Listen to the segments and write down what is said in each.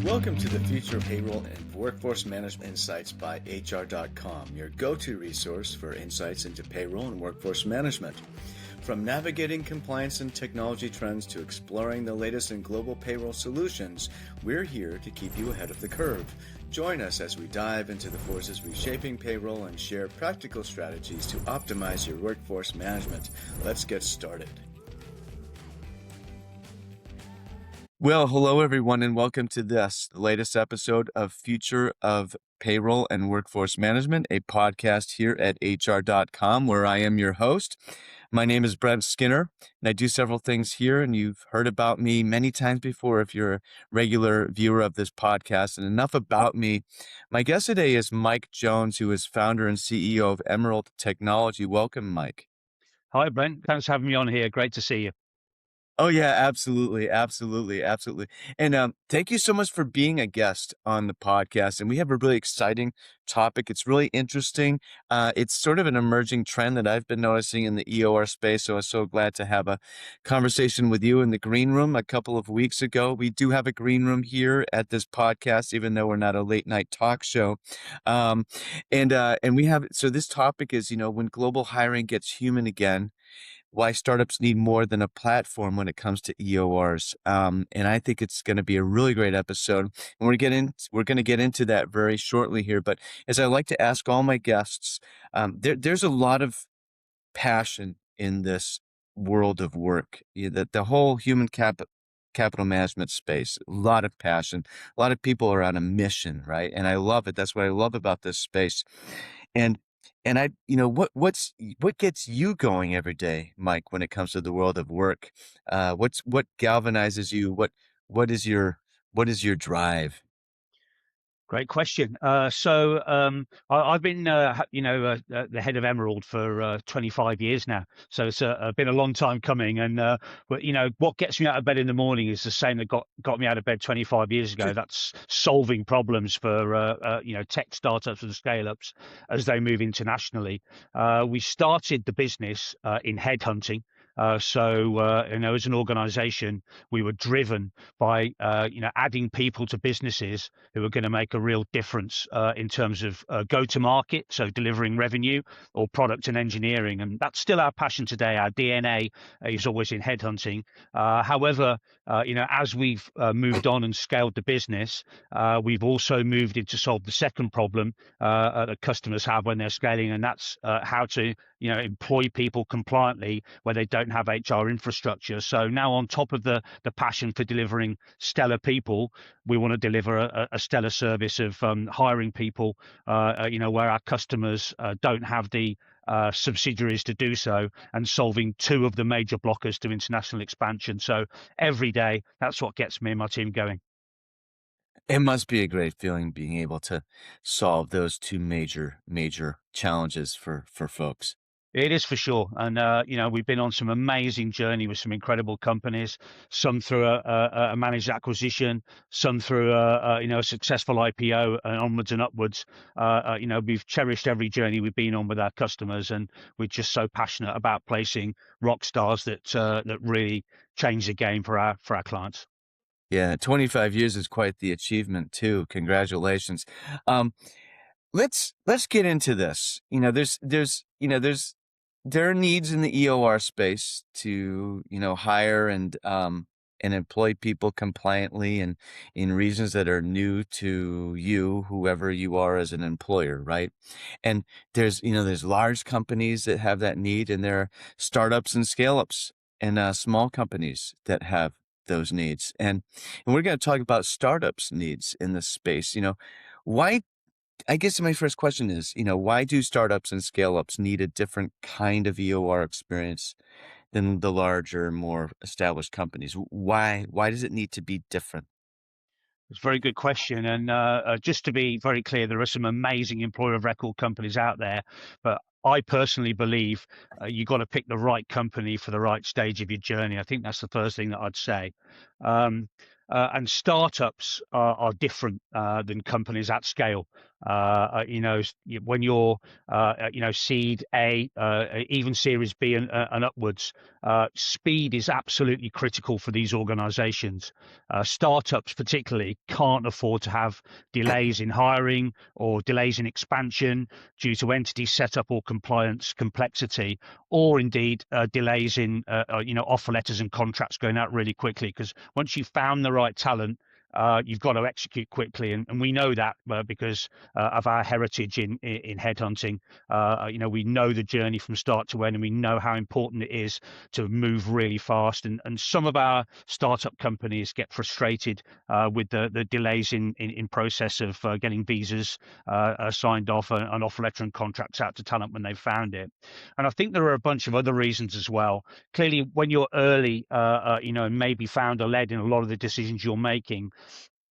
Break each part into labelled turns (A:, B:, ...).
A: Welcome to the future of payroll and workforce management insights by HR.com, your go-to resource for insights into payroll and workforce management. From navigating compliance and technology trends to exploring the latest in global payroll solutions, we're here to keep you ahead of the curve. Join us as we dive into the forces reshaping payroll and share practical strategies to optimize your workforce management. Let's get started. Well, hello everyone, and welcome to the latest episode of Future of Payroll and Workforce Management, a podcast here at HR.com, where I am your host. My name is Brent Skinner, and I do several things here, and you've heard about me many times before if you're a regular viewer of this podcast. And enough about me. My guest today is Mike Jones, who is founder and CEO of Emerald Technology. Welcome, Mike.
B: Hi, Brent. Thanks for having me on here. Great to see you.
A: Oh yeah, absolutely. And thank you so much for being a guest on the podcast. And we have a really exciting topic. It's really interesting. It's sort of an emerging trend that I've been noticing in the EOR space. So I was so glad to have a conversation with you in the green room a couple of weeks ago. We do have a green room here at this podcast, even though we're not a late night talk show. And we have, so this topic is, when global hiring gets human again, why startups need more than a platform when it comes to EORs. And I think it's going to be a really great episode. And we're going to get into that very shortly here. But as I like to ask all my guests, there's a lot of passion in this world of work. The whole human capital management space, a lot of passion. A lot of people are on a mission, right? And I love it. That's what I love about this space. And I, what gets you going every day, Mike, when it comes to the world of work? What galvanizes you? What is your drive?
B: Great question. I've been, the head of Emerald for 25 years now. So it's been a long time coming. But what gets me out of bed in the morning is the same that got me out of bed 25 years ago. That's solving problems for tech startups and scale-ups as they move internationally. We started the business in headhunting. As an organization, we were driven by adding people to businesses who are going to make a real difference in terms of go-to-market, so delivering revenue or product and engineering. And that's still our passion today. Our DNA is always in headhunting. However, as we've moved on and scaled the business, we've also moved into solve the second problem that customers have when they're scaling, and that's how to employ people compliantly where they don't have HR infrastructure. So now, on top of the passion for delivering stellar people, we want to deliver a stellar service of hiring people, where our customers don't have the subsidiaries to do so, and solving two of the major blockers to international expansion. So every day, that's what gets me and my team going.
A: It must be a great feeling being able to solve those two major challenges for folks.
B: It is for sure. And, we've been on some amazing journey with some incredible companies, some through a managed acquisition, some through a successful IPO, and onwards and upwards. We've cherished every journey we've been on with our customers, and we're just so passionate about placing rock stars that really change the game for our clients.
A: Yeah, 25 years is quite the achievement too. Congratulations. Um, let's get into this. There are needs in the EOR space to, hire and employ people compliantly and in regions that are new to you, whoever you are as an employer, right? And there's large companies that have that need, and there are startups and scale-ups and small companies that have those needs. And we're going to talk about startups' needs in this space. Why I guess my first question is, why do startups and scale-ups need a different kind of EOR experience than the larger, more established companies? Why does it need to be different?
B: It's a very good question. And just to be very clear, there are some amazing employer of record companies out there, but I personally believe you've got to pick the right company for the right stage of your journey. I think that's the first thing that I'd say. And startups are different than companies at scale. When you're seed A, even Series B and upwards, speed is absolutely critical for these organizations. Startups particularly can't afford to have delays in hiring or delays in expansion due to entity setup or compliance complexity, or indeed delays in offer letters and contracts going out really quickly. Because once you've found the right talent, you've got to execute quickly, and we know that because of our heritage in headhunting. We know the journey from start to end, and we know how important it is to move really fast. And some of our startup companies get frustrated with the delays in process of getting visas signed off, an offer letter and contracts out to talent when they've found it. And I think there are a bunch of other reasons as well. Clearly, when you're early, and maybe founder led in a lot of the decisions you're making,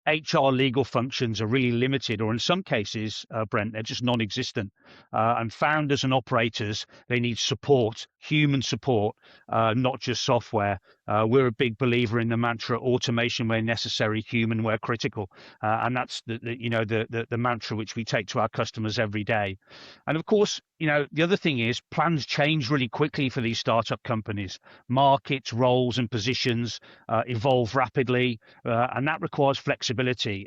B: HR legal functions are really limited, or in some cases, Brent, they're just non-existent. And founders and operators, they need support, human support, not just software. We're a big believer in the mantra: automation where necessary, human where critical, and that's the mantra which we take to our customers every day. And of course, the other thing is plans change really quickly for these startup companies. Markets, roles, and positions evolve rapidly, and that requires flexibility.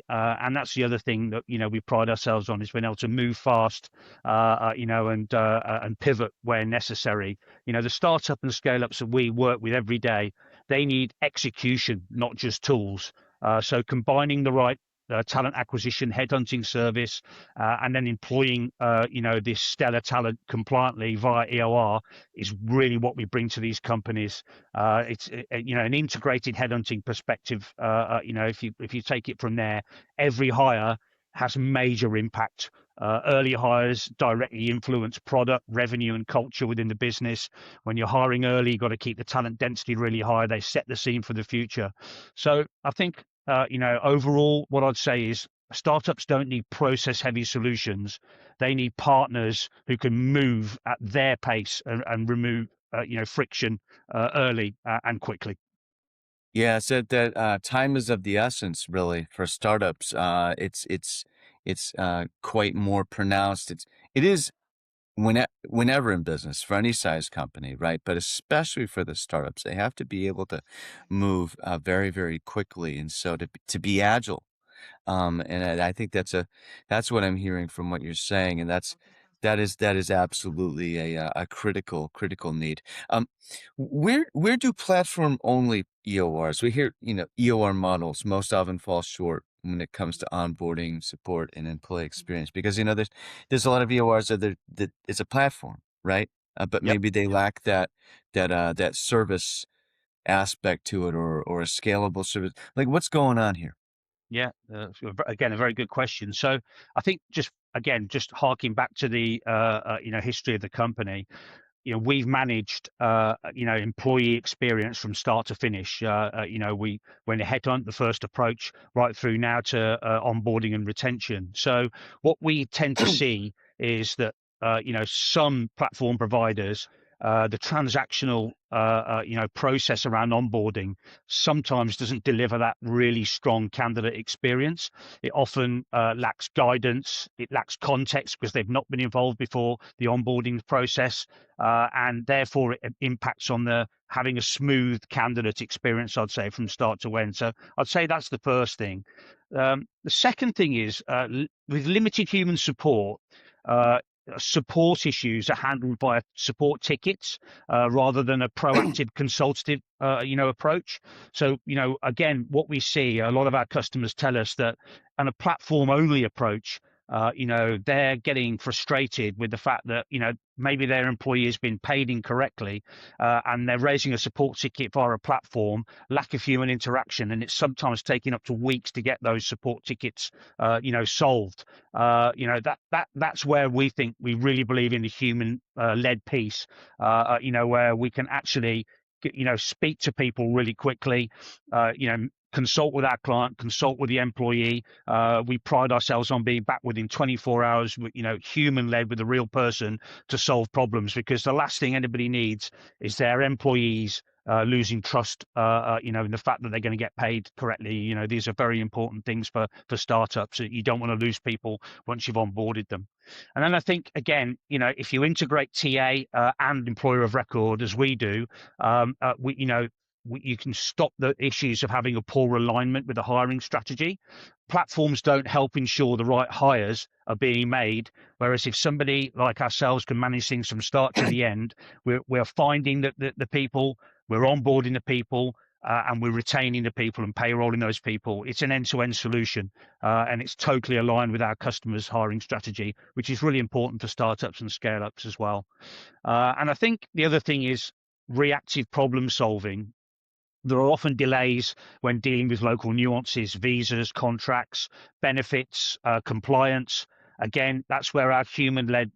B: And that's the other thing that we pride ourselves on, is being able to move fast, and pivot where necessary. The startup and scale ups that we work with every day, they need execution, not just tools. So combining the right talent acquisition headhunting service, and then employing this stellar talent compliantly via EOR is really what we bring to these companies. It's an integrated headhunting perspective. If you take it from there, every hire has major impact. Early hires directly influence product, revenue, and culture within the business. When you're hiring early, you've got to keep the talent density really high. They set the scene for the future. So I think, overall, what I'd say is startups don't need process-heavy solutions. They need partners who can move at their pace and remove, friction early and quickly.
A: Yeah, said that time is of the essence, really, for startups. It's quite more pronounced. It is whenever in business for any size company, right? But especially for the startups, they have to be able to move very, very quickly, and so to be agile. And I think that's what I'm hearing from what you're saying, and that is absolutely a critical need. Um, where do platform only EORs? We hear EOR models most often fall short when it comes to onboarding, support, and employee experience, because there's a lot of EORs that it's a platform, right? But
B: Yep.
A: maybe they lack that service aspect to it, or a scalable service. Like, what's going on here?
B: Yeah, again, a very good question. So I think just harking back to the history of the company, we've managed employee experience from start to finish. We went a headhunt, the first approach, right through now to onboarding and retention. So what we tend to see is that some platform providers, the transactional process around onboarding sometimes doesn't deliver that really strong candidate experience. It often lacks guidance, it lacks context because they've not been involved before the onboarding process, and therefore it impacts on the having a smooth candidate experience, I'd say, from start to end. So I'd say that's the first thing. The second thing is, with limited human support, support issues are handled by support tickets rather than a proactive consultative approach. So again, what we see, a lot of our customers tell us that on a platform only approach, they're getting frustrated with the fact that maybe their employee has been paid incorrectly, and they're raising a support ticket via a platform, lack of human interaction, and it's sometimes taking up to weeks to get those support tickets solved. That's where we think we really believe in the human led piece, where we can actually speak to people really quickly, consult with our client, consult with the employee. We pride ourselves on being back within 24 hours, human led with a real person to solve problems, because the last thing anybody needs is their employees losing trust, in the fact that they're going to get paid correctly. These are very important things for startups. You don't want to lose people once you've onboarded them. And then I think, again, if you integrate TA and employer of record, as we do, you can stop the issues of having a poor alignment with the hiring strategy. Platforms don't help ensure the right hires are being made. Whereas if somebody like ourselves can manage things from start to the end, we're finding that the people, we're onboarding the people, and we're retaining the people and payrolling those people. It's an end-to-end solution, and it's totally aligned with our customers' hiring strategy, which is really important for startups and scale-ups as well. And I think the other thing is reactive problem solving. There are often delays when dealing with local nuances, visas, contracts, benefits, compliance. Again, that's where our human-led,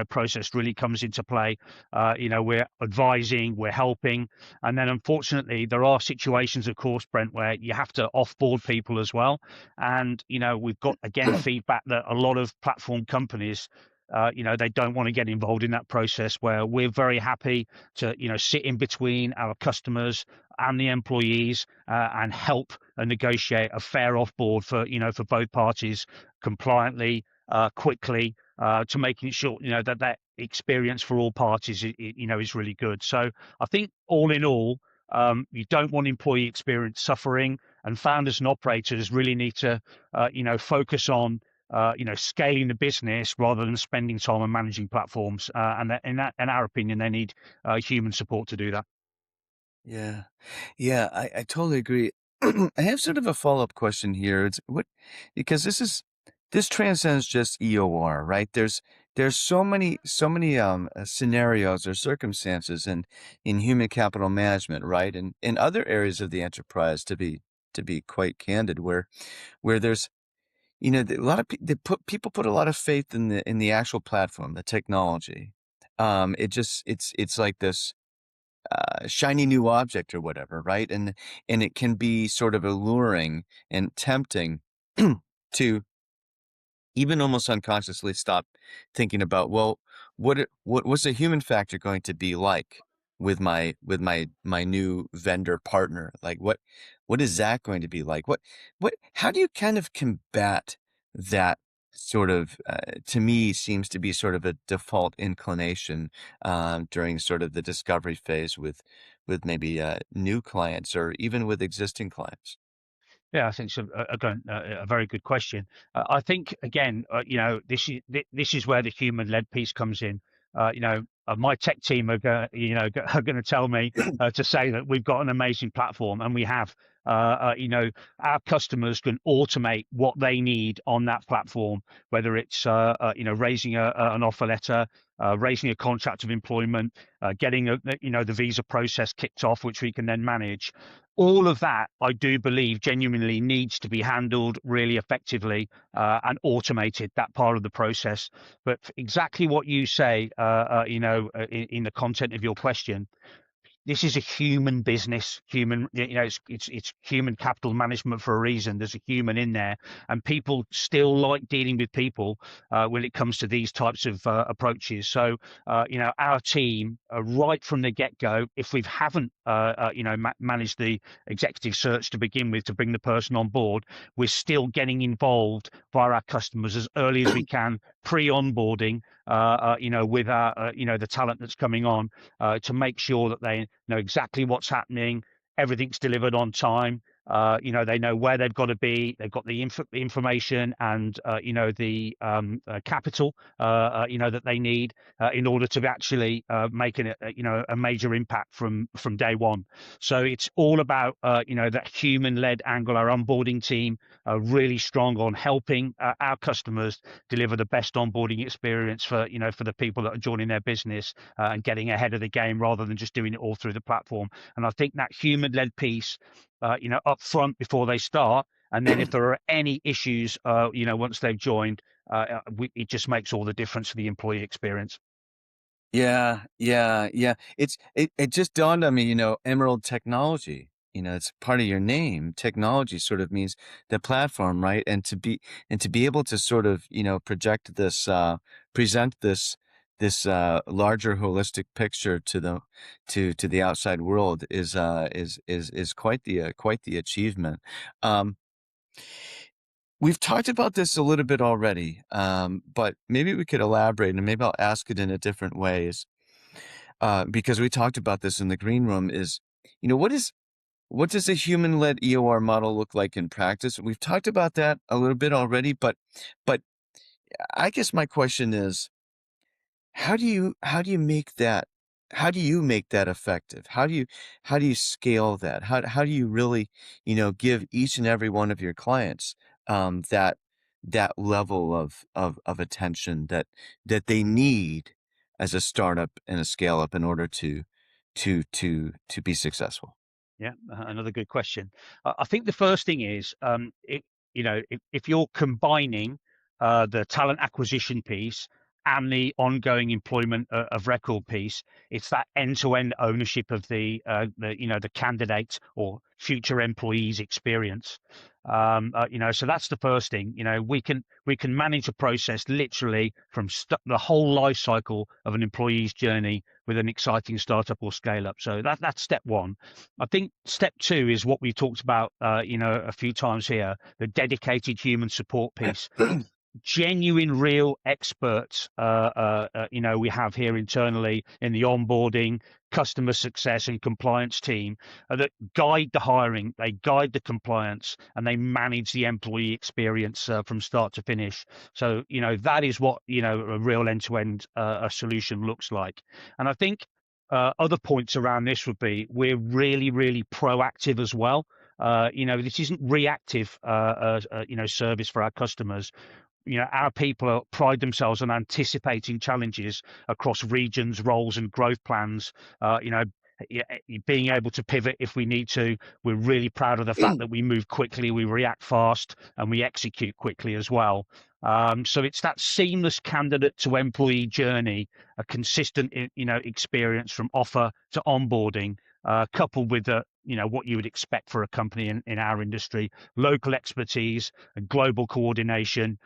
B: process really comes into play. We're advising, we're helping, and then unfortunately, there are situations, of course, Brent, where you have to offboard people as well. And we've got again feedback that a lot of platform companies, they don't want to get involved in that process. Where we're very happy to, sit in between our customers and the employees, and help and negotiate a fair offboard for both parties compliantly, quickly, to making sure that experience for all parties is really good. So I think all in all, you don't want employee experience suffering, and founders and operators really need to focus on scaling the business rather than spending time on managing platforms. In our opinion, they need human support to do that.
A: Yeah. Yeah, I totally agree. I have sort of a follow-up question here. It's what because this transcends just EOR, right? There's so many scenarios or circumstances in human capital management, right? And in other areas of the enterprise to be quite candid, where there's a lot of people put a lot of faith in the actual platform, the technology. It's like this shiny new object or whatever, right? And it can be sort of alluring and tempting to even almost unconsciously stop thinking about, well, what's the human factor going to be like with my new vendor partner? Like what is that going to be like? How do you kind of combat that sort of to me seems to be sort of a default inclination during sort of the discovery phase with maybe new clients or even with existing clients?
B: Yeah, I think it's a very good question. I think again, this is where the human-led piece comes in. My tech team are going to tell me to say that we've got an amazing platform, and we have. Our customers can automate what they need on that platform, whether it's raising an offer letter, raising a contract of employment, getting the visa process kicked off, which we can then manage. All of that, I do believe, genuinely needs to be handled really effectively, and automated, that part of the process. But exactly what you say, in the content of your question, this is a human business, it's human capital management for a reason. There's a human in there, and people still like dealing with people when it comes to these types of approaches. So, our team, right from the get-go, if we haven't, managed the executive search to begin with to bring the person on board, we're still getting involved via our customers as early as we can, pre-onboarding, with our, the talent that's coming on, to make sure that they know exactly what's happening, everything's delivered on time. They know where they've got to be. They've got the information and the capital that they need in order to actually make a major impact from day one. So it's all about that human-led angle. Our onboarding team are really strong on helping our customers deliver the best onboarding experience for the people that are joining their business, and getting ahead of the game rather than just doing it all through the platform. And I think that human-led piece, up front before they start, and then if there are any issues, once they've joined, it just makes all the difference for the employee experience.
A: Yeah, yeah, yeah. It just dawned on me, Emerald Technology. It's part of your name. Technology sort of means the platform, right? And to be able to sort of, present this larger holistic picture to the outside world is quite the achievement. Um, we've talked about this a little bit already, but maybe we could elaborate, and maybe I'll ask it in a different way. Because we talked about this in the green room, what does a human-led EOR model look like in practice? We've talked about that a little bit already, but I guess my question is, how do you make that effective? How do you scale that? How do you really, give each and every one of your clients that level of attention that they need as a startup and a scale up in order to be successful?
B: Yeah, another good question. I think the first thing is, if you're combining the talent acquisition piece and the ongoing employment of record piece, it's that end-to-end ownership of the candidate or future employee's experience. So that's the first thing. We can manage a process literally from the whole life cycle of an employee's journey with an exciting startup or scale up. So that's step one. I think step two is what we talked about, a few times here, the dedicated human support piece. Genuine, real experts, we have here internally in the onboarding, customer success, and compliance team that guide the hiring, they guide the compliance, and they manage the employee experience from start to finish. So, that is what, a real end-to-end a solution looks like. And I think other points around this would be we're really, really proactive as well. This isn't reactive, service for our customers. Our people pride themselves on anticipating challenges across regions, roles, and growth plans. Being able to pivot if we need to. We're really proud of the fact that we move quickly, we react fast, and we execute quickly as well. So it's that seamless candidate to employee journey, a consistent, experience from offer to onboarding, coupled with what you would expect for a company in our industry, local expertise, and global coordination,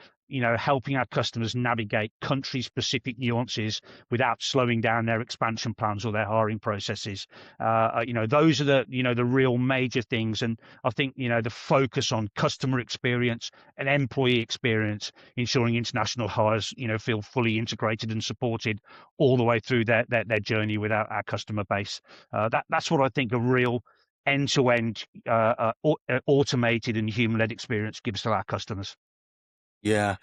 B: helping our customers navigate country-specific nuances without slowing down their expansion plans or their hiring processes. Those are the real major things. And I think, the focus on customer experience and employee experience, ensuring international hires, feel fully integrated and supported all the way through their journey with our customer base. That's what I think a real end-to-end automated and human-led experience gives to our customers.
A: Yeah,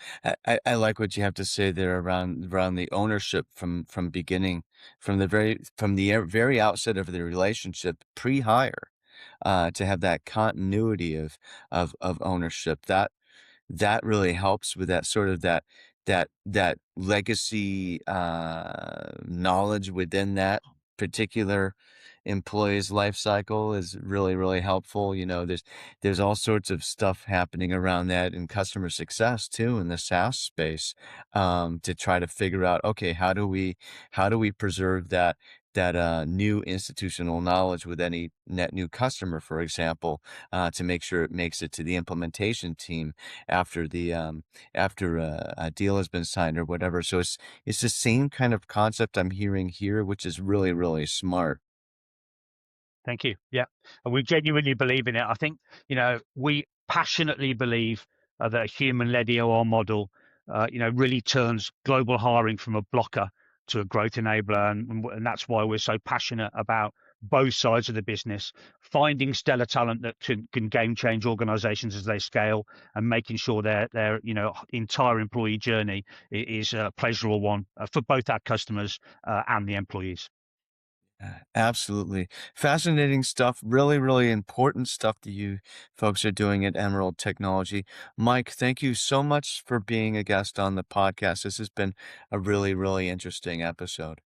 A: I like what you have to say there around the ownership from beginning, from the very outset of the relationship pre-hire, to have that continuity of ownership. That really helps with that sort of that legacy knowledge within that particular employee's life cycle is really, really helpful. There's all sorts of stuff happening around that in customer success too in the SaaS space, to try to figure out, okay, how do we preserve that new institutional knowledge with any net new customer, for example, to make sure it makes it to the implementation team after a deal has been signed or whatever. So it's the same kind of concept I'm hearing here, which is really, really smart.
B: Thank you. Yeah. And we genuinely believe in it. I think, we passionately believe that a human-led EOR model, really turns global hiring from a blocker to a growth enabler. And that's why we're so passionate about both sides of the business, finding stellar talent that can game change organizations as they scale and making sure their entire employee journey is a pleasurable one for both our customers and the employees.
A: Absolutely. Fascinating stuff. Really, really important stuff that you folks are doing at Emerald Technology. Mike, thank you so much for being a guest on the podcast. This has been a really, really interesting episode.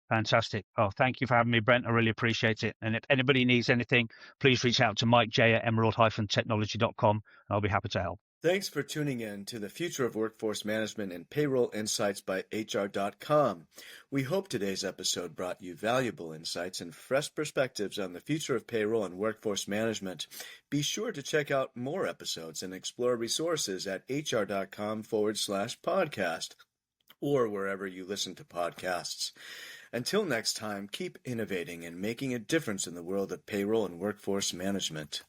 B: Fantastic. Oh, thank you for having me, Brent. I really appreciate it. And if anybody needs anything, please reach out to Mike J at emerald-technology.com. I'll be happy to help.
A: Thanks for tuning in to the Future of Workforce Management and Payroll Insights by HR.com. We hope today's episode brought you valuable insights and fresh perspectives on the future of payroll and workforce management. Be sure to check out more episodes and explore resources at HR.com/podcast. or wherever you listen to podcasts. Until next time, keep innovating and making a difference in the world of payroll and workforce management.